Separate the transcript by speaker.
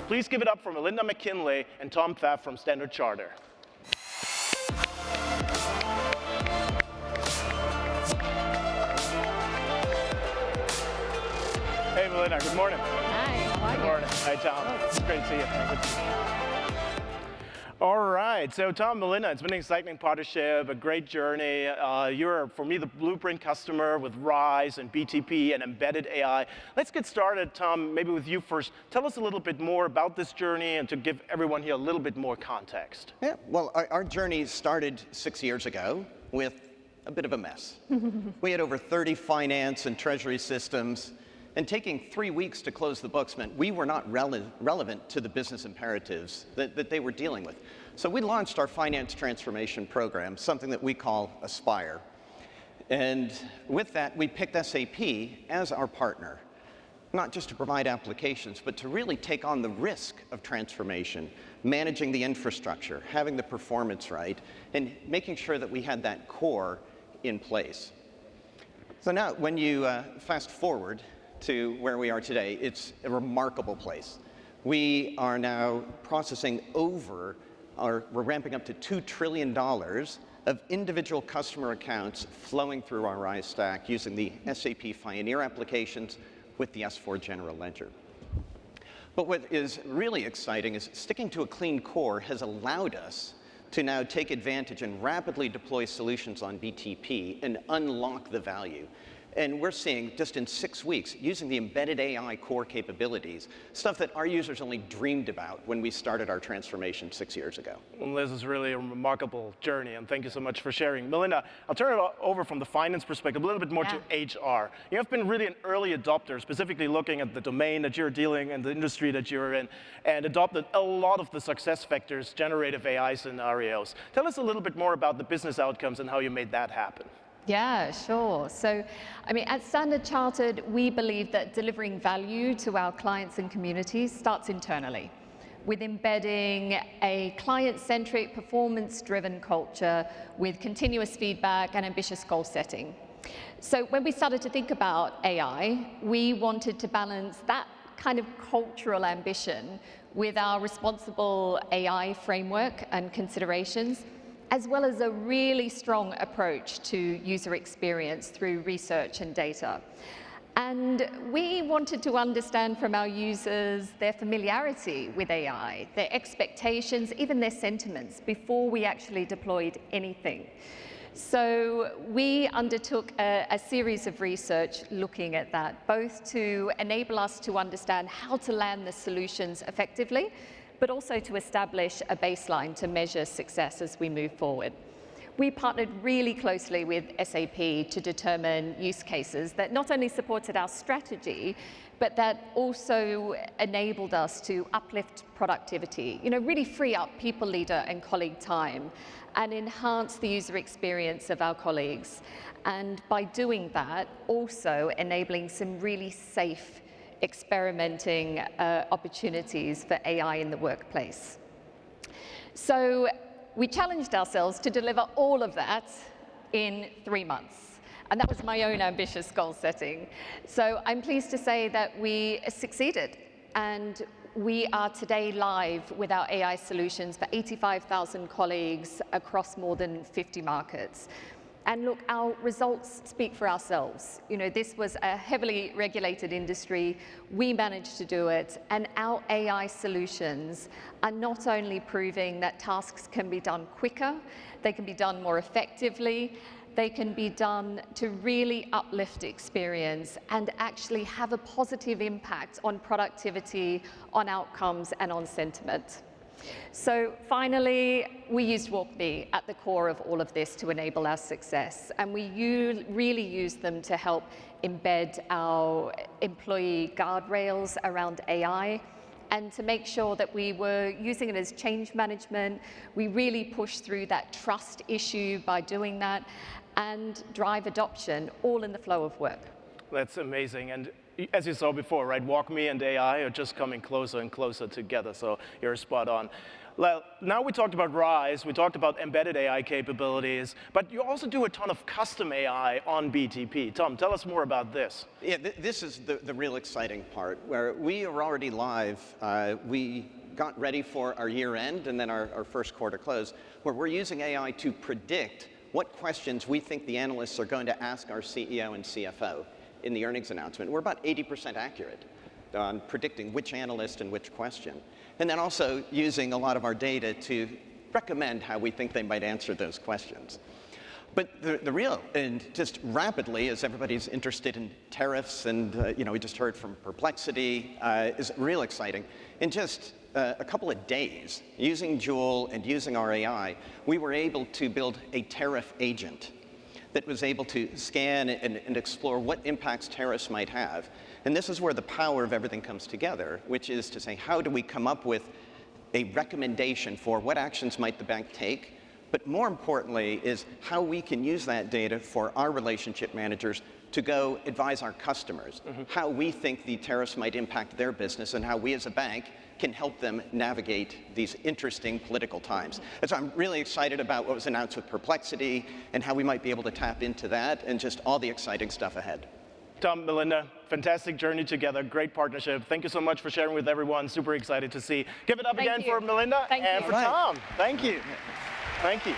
Speaker 1: Please give it up for Melinda McKinley and Tom Pfaff from Standard Charter. Hey, Melinda, good morning.
Speaker 2: Hi, how are you?
Speaker 1: Good morning. Hi, Tom. It's great to see you. Good to see you. All right, so Tom, Melinda, it's been an exciting partnership, a great journey. You're, for me, the blueprint customer with RISE and BTP and embedded AI. Let's get started, Tom, maybe with you first. Tell us a little bit more about this journey and to give everyone here a little bit more context.
Speaker 3: Yeah, well, our journey started 6 years ago with a bit of a mess. We had over 30 finance and treasury systems, and taking 3 weeks to close the books meant we were not relevant to the business imperatives that they were dealing with. So we launched our finance transformation program, something that we call Aspire. And with that, we picked SAP as our partner, not just to provide applications, but to really take on the risk of transformation, managing the infrastructure, having the performance right, and making sure that we had that core in place. So now, when you fast forward to where we are today, it's a remarkable place. We are now processing we're ramping up to $2 trillion of individual customer accounts flowing through our RISE stack using the SAP Pioneer applications with the S/4 General Ledger. But what is really exciting is sticking to a clean core has allowed us to now take advantage and rapidly deploy solutions on BTP and unlock the value. And we're seeing, just in 6 weeks, using the embedded AI core capabilities, stuff that our users only dreamed about when we started our transformation 6 years ago.
Speaker 1: Well, this is really a remarkable journey, and thank you so much for sharing. Melinda, I'll turn it over from the finance perspective a little bit more to HR. You have been really an early adopter, specifically looking at the domain that you're dealing and the industry that you're in, and adopted a lot of the success factors, generative AI scenarios. Tell us a little bit more about the business outcomes and how you made that happen.
Speaker 2: Yeah, sure. So, I mean, at Standard Chartered, we believe that delivering value to our clients and communities starts internally, with embedding a client-centric, performance-driven culture with continuous feedback and ambitious goal setting. So when we started to think about AI, we wanted to balance that kind of cultural ambition with our responsible AI framework and considerations, as well as a really strong approach to user experience through research and data. And we wanted to understand from our users their familiarity with AI, their expectations, even their sentiments, before we actually deployed anything. So we undertook a series of research looking at that, both to enable us to understand how to land the solutions effectively, but also to establish a baseline to measure success as we move forward. We partnered really closely with SAP to determine use cases that not only supported our strategy, but that also enabled us to uplift productivity, really free up people, leader, and colleague time, and enhance the user experience of our colleagues. And by doing that, also enabling some really safe experimenting opportunities for AI in the workplace. So we challenged ourselves to deliver all of that in 3 months. And that was my own ambitious goal setting. So I'm pleased to say that we succeeded. And we are today live with our AI solutions for 85,000 colleagues across more than 50 markets. And look, our results speak for ourselves. This was a heavily regulated industry. We managed to do it. And our AI solutions are not only proving that tasks can be done quicker, they can be done more effectively, they can be done to really uplift experience and actually have a positive impact on productivity, on outcomes, and on sentiment. So finally, we used WalkMe at the core of all of this to enable our success. And we really used them to help embed our employee guardrails around AI and to make sure that we were using it as change management. We really pushed through that trust issue by doing that and drive adoption, all in the flow of work.
Speaker 1: That's amazing. And as you saw before, right, WalkMe and AI are just coming closer and closer together, so you're spot on. Well, now we talked about RISE, we talked about embedded AI capabilities, but you also do a ton of custom AI on BTP. Tom, tell us more about this.
Speaker 3: Yeah, this is the real exciting part, where we are already live. We got ready for our year end and then our first quarter close, where we're using AI to predict what questions we think the analysts are going to ask our CEO and CFO in the earnings announcement. We're about 80% accurate on predicting which analyst and which question. And then also using a lot of our data to recommend how we think they might answer those questions. But the real, and just rapidly, as everybody's interested in tariffs, and we just heard from Perplexity, is real exciting. In just a couple of days, using Joule and using our AI, we were able to build a tariff agent that was able to scan and explore what impacts tariffs might have. And this is where the power of everything comes together, which is to say, how do we come up with a recommendation for what actions might the bank take? But more importantly is how we can use that data for our relationship managers to go advise our customers, how we think the tariffs might impact their business and how we as a bank can help them navigate these interesting political times. And so I'm really excited about what was announced with Perplexity and how we might be able to tap into that and just all the exciting stuff ahead.
Speaker 1: Tom, Melinda, fantastic journey together, great partnership. Thank you so much for sharing with everyone. Super excited to see. Give it up again for Melinda and for Tom. Thank you. Thank you.